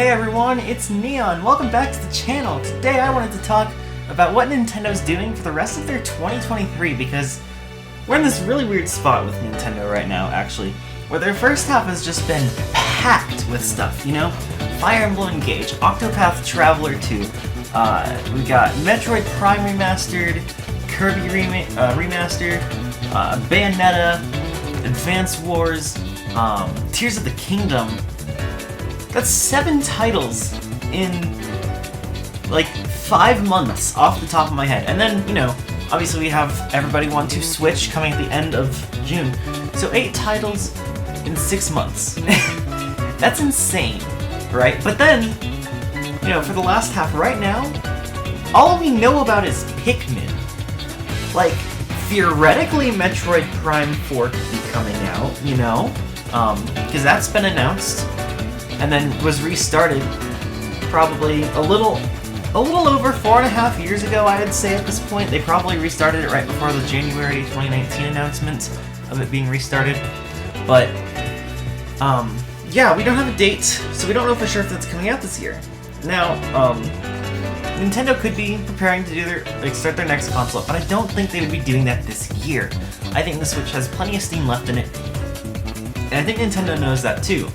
Hey everyone, it's Neon. Welcome back to the channel. Today I wanted to talk about what Nintendo's doing for the rest of their 2023 because we're in this really weird spot with Nintendo right now, actually, where their first half has just been packed with stuff, you know? Fire Emblem Engage, Octopath Traveler 2, we got Metroid Prime Remastered, Kirby Remastered, Bayonetta, Advance Wars, Tears of the Kingdom. That's 7 titles in, like, 5 months off the top of my head. And then, you know, obviously we have Everybody Want to Switch coming at the end of June. So 8 titles in 6 months. That's insane, right? But then, you know, for the last half right now, all we know about is Pikmin. Like, theoretically, Metroid Prime 4 could be coming out, you know? Because that's been announced. And then was restarted probably a little over 4.5 years ago, I'd say at this point. They probably restarted it right before the January 2019 announcement of it being restarted. But, yeah, we don't have a date, so we don't know for sure if that's coming out this year. Now, Nintendo could be preparing to do start their next console, but I don't think they would be doing that this year. I think the Switch has plenty of steam left in it, and I think Nintendo knows that too.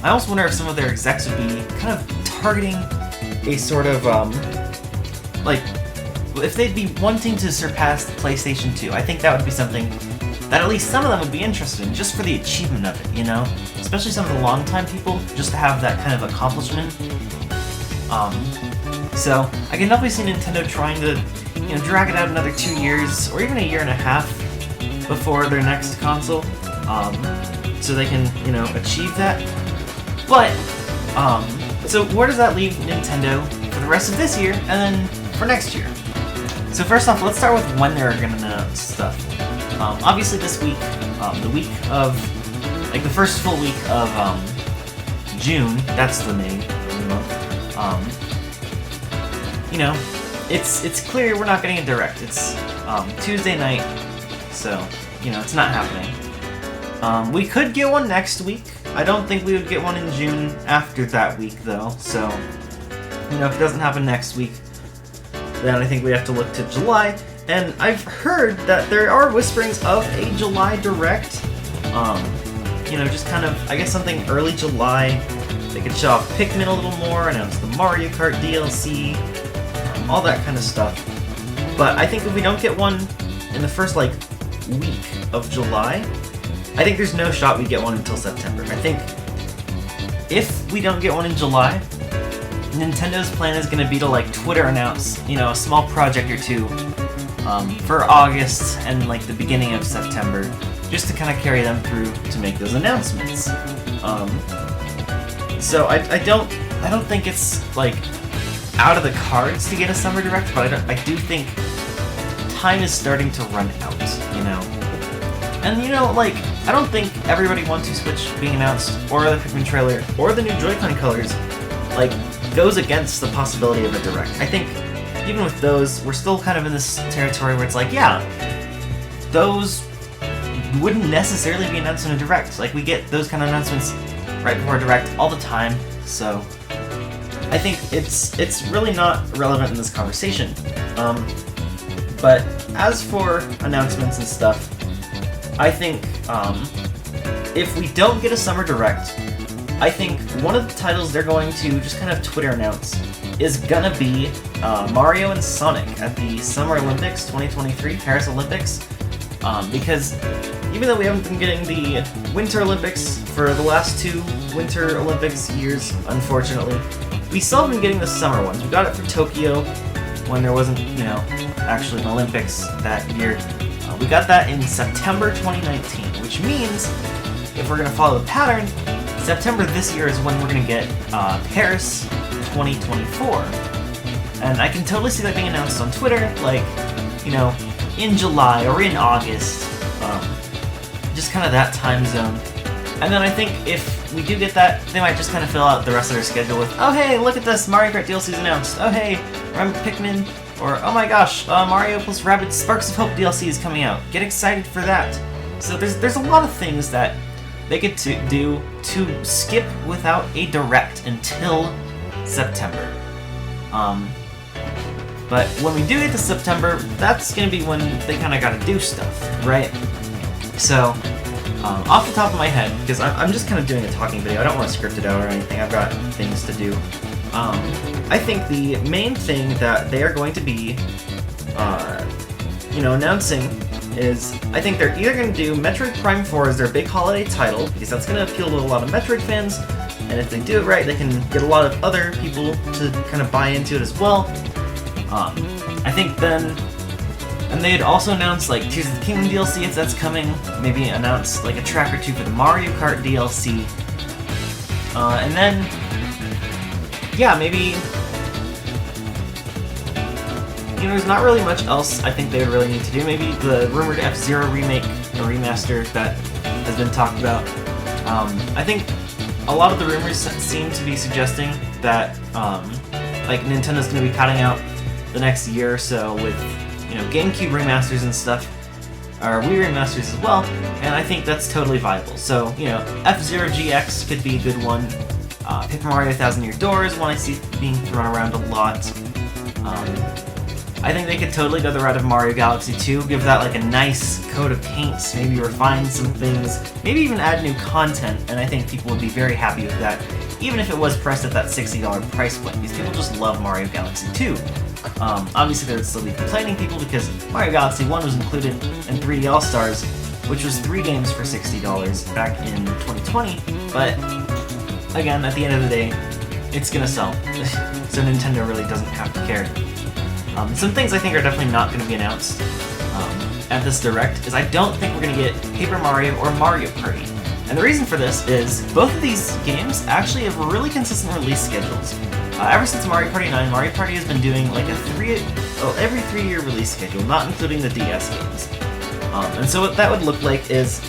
I also wonder if some of their execs would be kind of targeting a sort of, like, if they'd be wanting to surpass the PlayStation 2. I think that would be something that at least some of them would be interested in, just for the achievement of it, you know? Especially some of the longtime people, just to have that kind of accomplishment. So, I can definitely see Nintendo trying to, you know, drag it out another 2 years, or even a year and a half before their next console. So they can, you know, achieve that. But, so where does that leave Nintendo for the rest of this year, and then for next year? So first off, let's start with when they're gonna announce stuff. Obviously this week, the week of, like the first full week of, June, that's the name of the month, you know, it's clear we're not getting a Direct. It's, Tuesday night, so, you know, it's not happening. We could get one next week. I don't think we would get one in June after that week, though. So, you know, if it doesn't happen next week, then I think we have to look to July. And I've heard that there are whisperings of a July Direct. You know, just kind of, I guess something early July. They could show off Pikmin a little more, announce the Mario Kart DLC, all that kind of stuff. But I think if we don't get one in the first, like, week of July, I think there's no shot we get one until September. I think if we don't get one in July, Nintendo's plan is going to be to, like, Twitter announce, you know, a small project or two for August and, like, the beginning of September, just to kind of carry them through to make those announcements. So I don't think it's, like, out of the cards to get a Summer Direct, but I do think time is starting to run out, you know? And, you know, like, I don't think Everybody Want to Switch being announced, or the Pikmin trailer, or the new Joy-Con colors, like, goes against the possibility of a Direct. I think, even with those, we're still kind of in this territory where it's like, yeah, those wouldn't necessarily be announced in a Direct. Like, we get those kind of announcements right before a Direct all the time, so I think it's really not relevant in this conversation. But as for announcements and stuff, I think, if we don't get a Summer Direct, I think one of the titles they're going to just kind of Twitter announce is gonna be Mario and Sonic at the Summer Olympics 2023, Paris Olympics, because even though we haven't been getting the Winter Olympics for the last 2 Winter Olympics years, unfortunately, we still have been getting the summer ones. We got it for Tokyo when there wasn't, you know, actually an Olympics that year. We got that in September 2019, which means, if we're going to follow the pattern, September this year is when we're going to get Paris 2024. And I can totally see that being announced on Twitter, like, you know, in July or in August, just kind of that time zone. And then I think if we do get that, they might just kind of fill out the rest of their schedule with, oh hey, look at this, Mario Kart DLC's announced, oh hey, remember Pikmin? Or, oh my gosh, Mario plus Rabbids Sparks of Hope DLC is coming out. Get excited for that. So there's a lot of things that they could do to skip without a direct until September. But when we do get to September, that's gonna be when they kind of gotta do stuff, right? So, off the top of my head, because I'm just kind of doing a talking video, I don't want to script it out or anything, I've got things to do. I think the main thing that they are going to be, announcing is, I think they're either going to do Metroid Prime 4 as their big holiday title, because that's going to appeal to a lot of Metroid fans, and if they do it right, they can get a lot of other people to kind of buy into it as well. I think then, and they'd also announce like Tears of the Kingdom DLC if that's coming, maybe announce like a track or two for the Mario Kart DLC, and then, yeah, maybe, there's not really much else I think they would really need to do. Maybe the rumored F-Zero remake or remaster that has been talked about. I think a lot of the rumors seem to be suggesting that like Nintendo's going to be cutting out the next year or so with GameCube remasters and stuff, or Wii remasters as well, and I think that's totally viable. So F-Zero GX could be a good one. Paper Mario 1000 Year Door is one I see being thrown around a lot. I think they could totally go the route of Mario Galaxy 2, give that like a nice coat of paint, maybe refine some things, maybe even add new content, and I think people would be very happy with that, even if it was priced at that $60 price point, because people just love Mario Galaxy 2. Obviously there would still be complaining people because Mario Galaxy 1 was included in 3D All-Stars, which was 3 games for $60 back in 2020, but again, at the end of the day, it's gonna sell, so Nintendo really doesn't have to care. Some things I think are definitely not going to be announced at this Direct is I don't think we're going to get Paper Mario or Mario Party. And the reason for this is both of these games actually have really consistent release schedules. Ever since Mario Party 9, Mario Party has been doing like every 3-year release schedule, not including the DS games. And so what that would look like is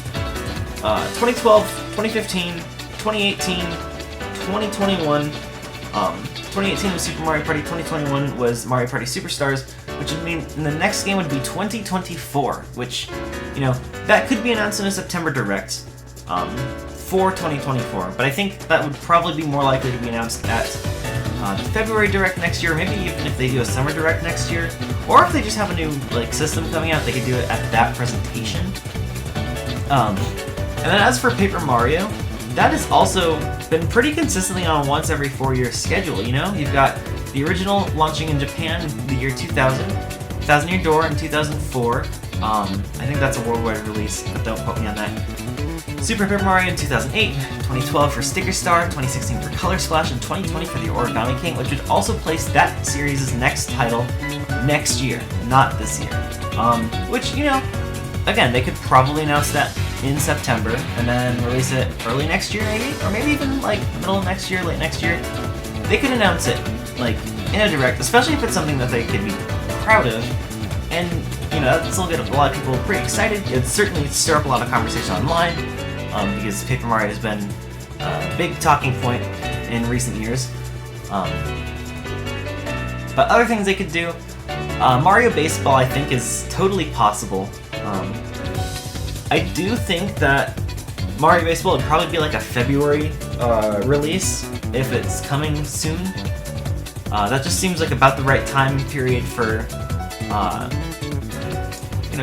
2012, 2015, 2018, 2021, 2018 was Super Mario Party, 2021 was Mario Party Superstars, which would mean the next game would be 2024, which, that could be announced in a September Direct for 2024, but I think that would probably be more likely to be announced at the February Direct next year, maybe even if they do a Summer Direct next year, or if they just have a new system coming out, they could do it at that presentation. And then as for Paper Mario, that has also been pretty consistently on a once every 4-year schedule, You've got the original launching in Japan in the year 2000, 1000 Year Door in 2004, I think that's a worldwide release, but don't quote me on that. Super Paper Mario in 2008, 2012 for Sticker Star, 2016 for Color Splash, and 2020 for the Origami King, which would also place that series' next title next year, not this year. Which, again, they could probably announce that in September, and then release it early next year maybe, or maybe even like middle of next year, late next year. They could announce it like in a Direct, especially if it's something that they could be proud of, and that'd still get a lot of people pretty excited. It'd certainly stir up a lot of conversation online, because Paper Mario has been a big talking point in recent years. But other things they could do, Mario Baseball I think is totally possible. I do think that Mario Baseball would probably be like a February release if it's coming soon. That just seems like about the right time period for,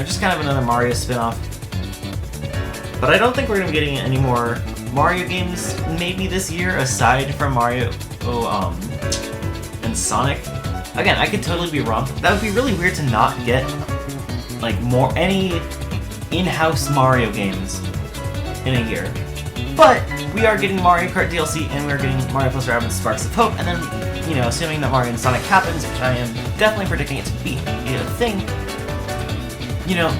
just kind of another Mario spin-off. But I don't think we're going to be getting any more Mario games maybe this year aside from Mario and Sonic. Again, I could totally be wrong. That would be really weird to not get like any in-house Mario games in a year. But we are getting Mario Kart DLC, and we're getting Mario + Rabbids Sparks of Hope, and then, assuming that Mario and Sonic happens, which I am definitely predicting it to be a thing,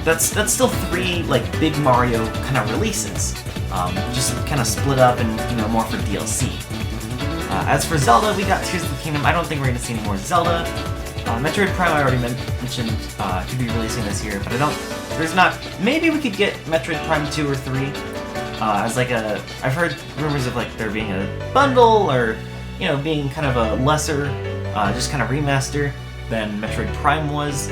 that's still 3 like big Mario kind of releases, just kind of split up and more for DLC. As for Zelda, we got Tears of the Kingdom. I don't think we're going to see any more Zelda. Metroid Prime I already mentioned could be releasing this year, but maybe we could get Metroid Prime 2 or 3 as like I've heard rumors of like there being a bundle or, being kind of a lesser, just kind of remaster than Metroid Prime was.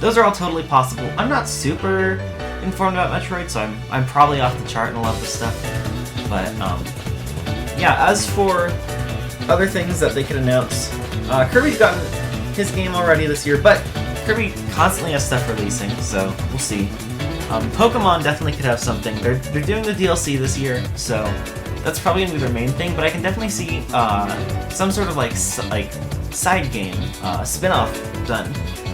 Those are all totally possible. I'm not super informed about Metroid, so I'm probably off the chart in a lot of this stuff. But yeah, as for other things that they could announce, Kirby's gotten his game already this year, but Kirby constantly has stuff releasing, so we'll see. Pokemon definitely could have something. They're doing the DLC this year, so that's probably gonna be their main thing. But I can definitely see some sort of like side game, spin-off done.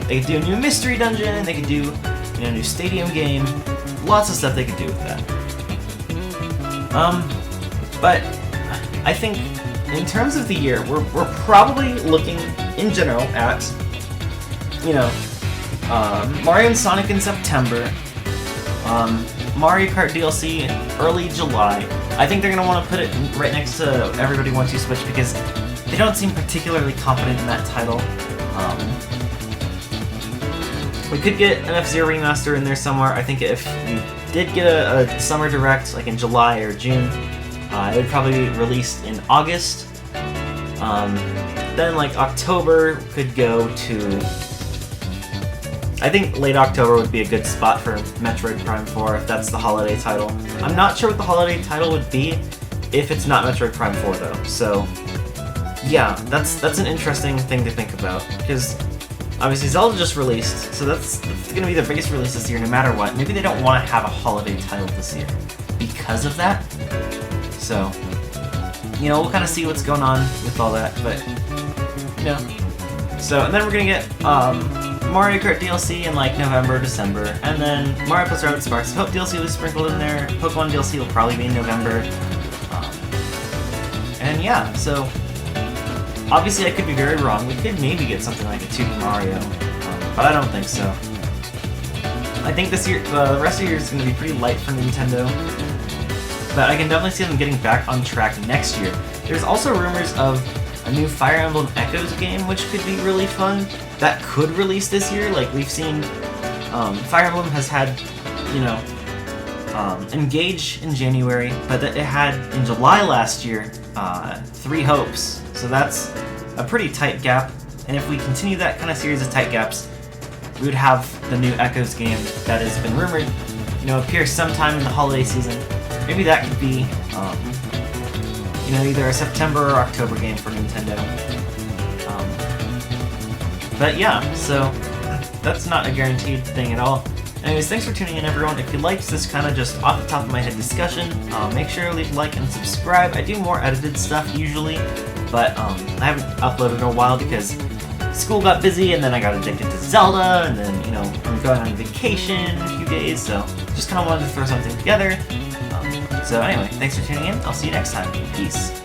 They could do a new mystery dungeon. They could do a new stadium game. Lots of stuff they could do with that. But I think in terms of the year, we're probably looking in general at Mario and Sonic in September. Mario Kart DLC early July. I think they're going to want to put it right next to Everybody Wants You Switch because they don't seem particularly confident in that title. We could get an F-Zero remaster in there somewhere. I think if we did get a Summer Direct, like in July or June, it would probably be released in August. Then like October could go to... I think late October would be a good spot for Metroid Prime 4 if that's the holiday title. I'm not sure what the holiday title would be if it's not Metroid Prime 4 though, so yeah, that's an interesting thing to think about, because obviously Zelda just released, so that's going to be the biggest release this year no matter what. Maybe they don't want to have a holiday title this year because of that, so we'll kind of see what's going on with all that, but so, and then we're going to get Mario Kart DLC in like November, December, and then Mario plus Rabbids Sparks of Hope DLC will be sprinkled in there. Pokemon DLC will probably be in November. And yeah, so obviously I could be very wrong. We could maybe get something like a 2D Mario, but I don't think so. I think this year, the rest of the year is going to be pretty light for Nintendo, but I can definitely see them getting back on track next year. There's also rumors of a new Fire Emblem Echoes game, which could be really fun. That could release this year. Like we've seen, Fire Emblem has had, Engage in January, but it had in July last year 3 Hopes. So that's a pretty tight gap. And if we continue that kind of series of tight gaps, we would have the new Echoes game that has been rumored, appear sometime in the holiday season. Maybe that could be, either a September or October game for Nintendo. But yeah, so that's not a guaranteed thing at all. Anyways, thanks for tuning in, everyone. If you liked this kind of just off the top of my head discussion, make sure to leave a like and subscribe. I do more edited stuff usually, but I haven't uploaded in a while because school got busy, and then I got addicted to Zelda, and then, I'm going on vacation in a few days, so just kind of wanted to throw something together. So anyway, thanks for tuning in. I'll see you next time. Peace.